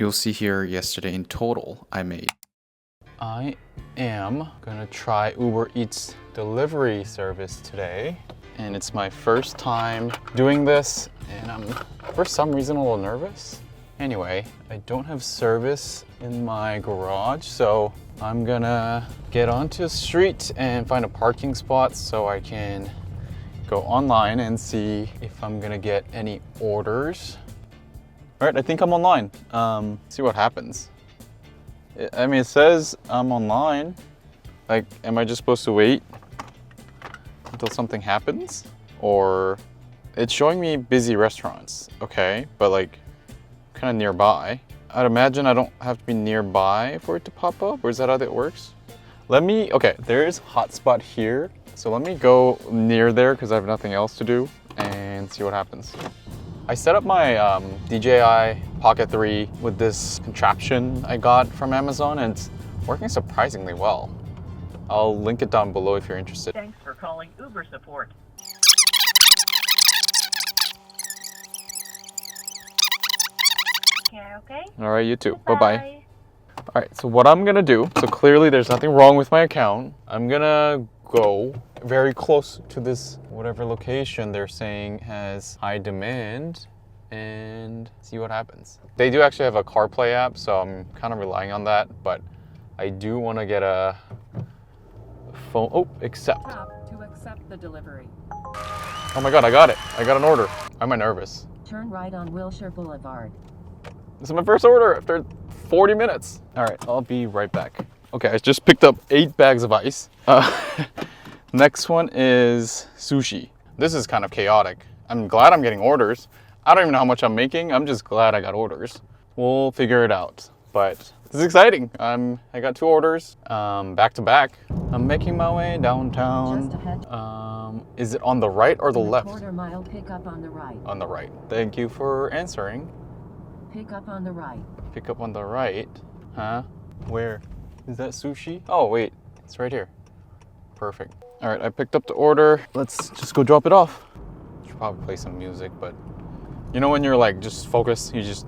You'll see here yesterday in total I made. I am gonna try Uber Eats delivery service today. And it's my first time doing this and I'm for some reason a little nervous. Anyway, I don't have service in my garage, so I'm gonna get onto the street and find a parking spot so I can go online and see if I'm gonna get any orders. All right, I think I'm online. See what happens. I mean, it says I'm online. Like, am I just supposed to wait until something happens? Or it's showing me busy restaurants, okay, but like kind of nearby. I'd imagine I don't have to be nearby for it to pop up, or is that how that works? Okay, there's hotspot here. So let me go near there because I have nothing else to do and see what happens. I set up my DJI Pocket 3 with this contraption I got from Amazon and it's working surprisingly well. I'll link it down below if you're interested. Thanks for calling Uber support. Okay. All right, you too. Bye-bye. All right, so what I'm gonna do, so clearly there's nothing wrong with my account. I'm gonna go very close to this, whatever location they're saying has high demand and see what happens. They do actually have a CarPlay app, so I'm kind of relying on that, but I do want to get a phone, accept. Tap to accept the delivery. Oh my God, I got it. I got an order. Why am I nervous? Turn right on Wilshire Boulevard. This is my first order after 40 minutes. All right, I'll be right back. Okay, I just picked up 8 bags of ice. Next one is sushi. This is kind of chaotic. I'm glad I'm getting orders. I don't even know how much I'm making. I'm just glad I got orders. We'll figure it out. But this is exciting. I got 2 orders back to back. I'm making my way downtown. Just ahead. Is it on the right or the left? Quarter-mile pickup on the right. On the right. Thank you for answering. Pick up on the right. Pick up on the right. Huh? Where? Is that sushi? Oh, wait. It's right here. Perfect. All right, I picked up the order. Let's just go drop it off. Should probably play some music, but you know when you're like just focused, you're just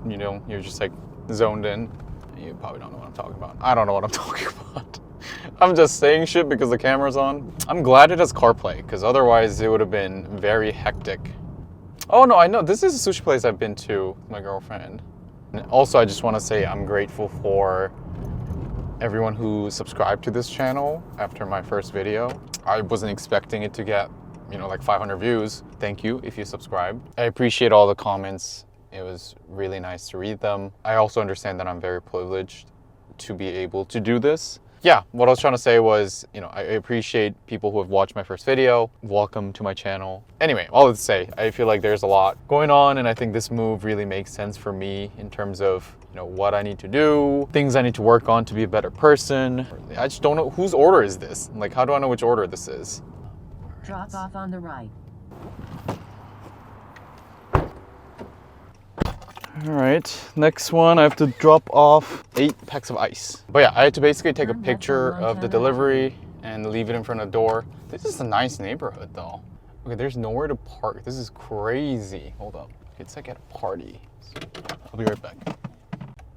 like zoned in. You probably don't know what I'm talking about. I don't know what I'm talking about. I'm just saying shit because the camera's on. I'm glad it has CarPlay because otherwise it would have been very hectic. Oh no, I know. This is a sushi place I've been to with my girlfriend. And also, I just want to say I'm grateful for everyone who subscribed to this channel after my first video. I wasn't expecting it to get, like 500 views. Thank you if you subscribed. I appreciate all the comments. It was really nice to read them. I also understand that I'm very privileged to be able to do this. Yeah, what I was trying to say was, I appreciate people who have watched my first video. Welcome to my channel. Anyway, all that to say, I feel like there's a lot going on and I think this move really makes sense for me in terms of, what I need to do, things I need to work on to be a better person. I just don't know, whose order is this? Like, how do I know which order this is? Drop off on the right. All right, next one, I have to drop off 8 packs of ice. But yeah, I had to basically take a picture of the delivery and leave it in front of the door. This is a nice neighborhood though. Okay, there's nowhere to park. This is crazy. Hold up, it's like at a party. I'll be right back.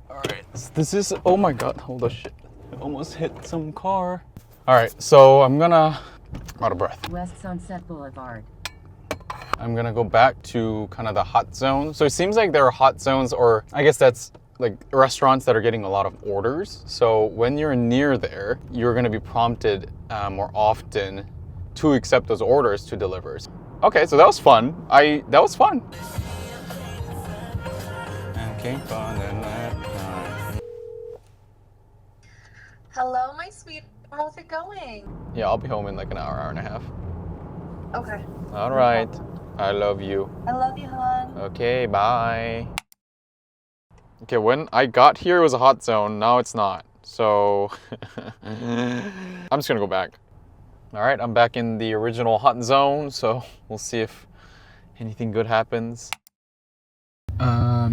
All right, so this is, oh my God, hold on, shit. I almost hit some car. All right, so I'm out of breath. West Sunset Boulevard. I'm gonna go back to kind of the hot zone. So it seems like there are hot zones, or I guess that's like restaurants that are getting a lot of orders. So when you're near there, you're gonna be prompted more often to accept those orders to deliver. Okay, so that was fun. That was fun. Hello, my sweet. How's it going? Yeah, I'll be home in like an hour and a half. Okay. All right. I love you. I love you, hon. Okay, bye. Okay, when I got here, it was a hot zone. Now it's not. So I'm just gonna go back. All right, I'm back in the original hot zone. So we'll see if anything good happens.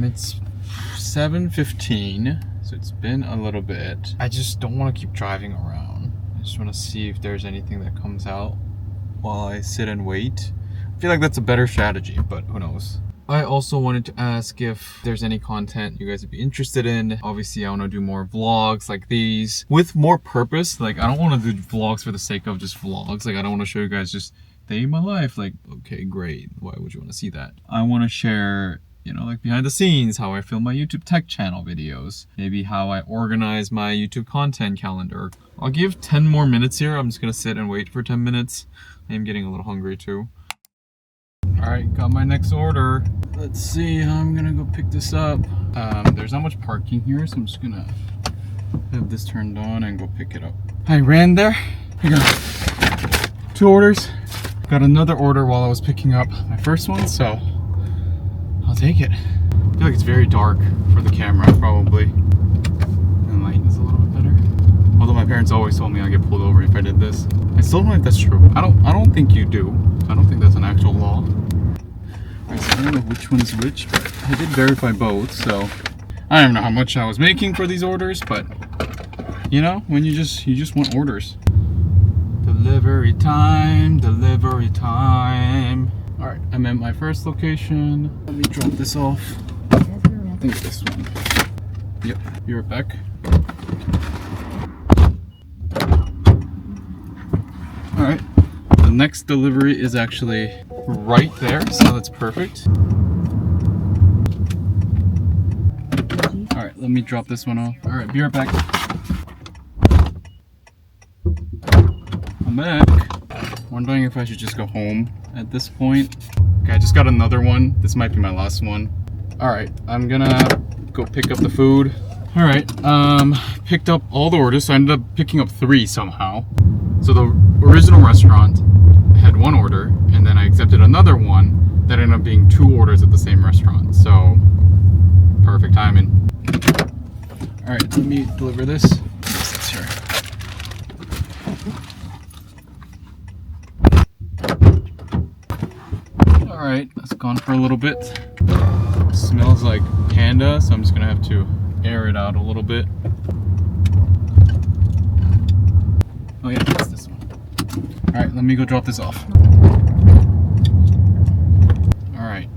It's 7:15, so it's been a little bit. I just don't want to keep driving around. I just want to see if there's anything that comes out while I sit and wait. I feel like that's a better strategy, but who knows. I also wanted to ask if there's any content you guys would be interested in. Obviously, I want to do more vlogs like these with more purpose. Like, I don't want to do vlogs for the sake of just vlogs. Like, I don't want to show you guys just day in my life. Like, okay, great. Why would you want to see that? I want to share, you know, like behind the scenes, how I film my YouTube tech channel videos. Maybe how I organize my YouTube content calendar. I'll give 10 more minutes here. I'm just going to sit and wait for 10 minutes. I am getting a little hungry too. Alright, got my next order. Let's see how I'm gonna go pick this up. There's not much parking here, so I'm just gonna have this turned on and go pick it up. I ran there. I got 2 orders. Got another order while I was picking up my first one, so I'll take it. I feel like it's very dark for the camera, probably. And light is a little bit better. Although my parents always told me I'd get pulled over if I did this. I still don't know if that's true. I don't think you do. I don't think that's an actual law. Alright, so I don't know which one is which, but I did verify both, so I don't know how much I was making for these orders, but you know, when you just want orders. Delivery time, delivery time. Alright, I'm at my first location. Let me drop this off. I think this one. Yep, be right back. Alright, the next delivery is actually right there, so that's perfect. Alright, let me drop this one off. Alright, be right back. I'm back. Wondering if I should just go home at this point. Okay, I just got another one. This might be my last one. Alright, I'm gonna go pick up the food. Alright, picked up all the orders, so I ended up picking up 3 somehow. So the original restaurant had 1 order, and then I accepted another one that ended up being 2 orders at the same restaurant. So, perfect timing. Alright, let me deliver this. It's here. Alright, that's gone for a little bit. It smells like panda, so I'm just gonna have to air it out a little bit. Oh yeah, it's this one. Alright, let me go drop this off. Alright,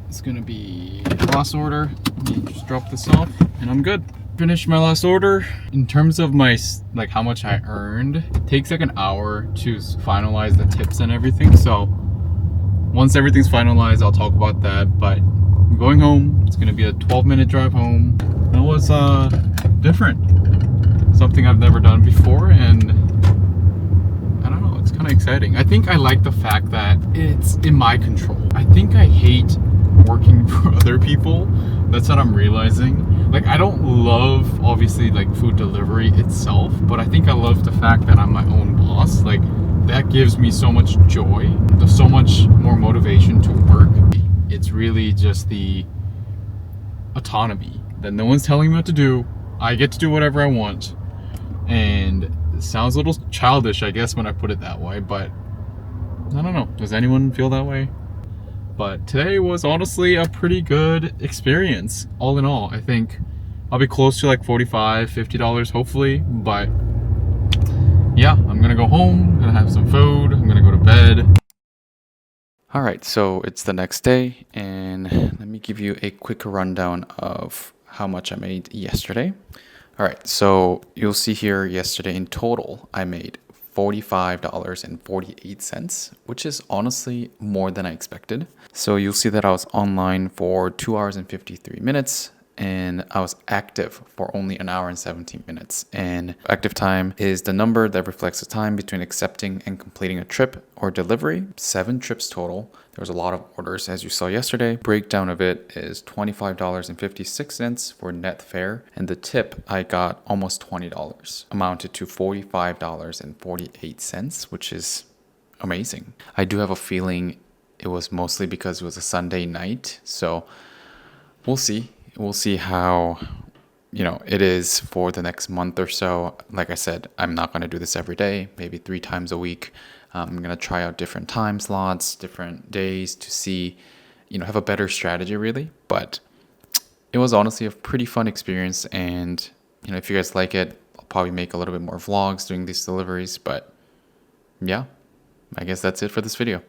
it's gonna be the last order. Let me just drop this off and I'm good. Finished my last order. In terms of my, like how much I earned, it takes like an hour to finalize the tips and everything. So once everything's finalized, I'll talk about that. But I'm going home. It's gonna be a 12-minute drive home. It was different. Something I've never done before, and I don't know, it's kind of exciting. I think I like the fact that it's in my control. I think I hate working for other people. That's what I'm realizing. Like, I don't love, obviously, like food delivery itself, but I think I love the fact that I'm my own boss. Like, that gives me so much joy, so much more motivation to work. It's really just the autonomy that no one's telling me what to do. I get to do whatever I want. And it sounds a little childish, I guess, when I put it that way, but I don't know. Does anyone feel that way? But today was honestly a pretty good experience. All in all, I think I'll be close to like $45, $50 hopefully, but yeah, I'm gonna go home, I'm gonna have some food, I'm gonna go to bed. All right, so it's the next day, and let me give you a quick rundown of how much I made yesterday. All right, so you'll see here yesterday in total, I made $45.48, which is honestly more than I expected. So you'll see that I was online for 2 hours and 53 minutes. And I was active for only 1 hour and 17 minutes. And active time is the number that reflects the time between accepting and completing a trip or delivery. 7 trips total. There was a lot of orders, as you saw yesterday. Breakdown of it is $25.56 for net fare. And the tip, I got almost $20, amounted to $45.48, which is amazing. I do have a feeling it was mostly because it was a Sunday night. So we'll see. We'll see how, it is for the next month or so. Like I said, I'm not going to do this every day, maybe 3 times a week. I'm going to try out different time slots, different days to see, have a better strategy really. But it was honestly a pretty fun experience. And, if you guys like it, I'll probably make a little bit more vlogs doing these deliveries. But yeah, I guess that's it for this video.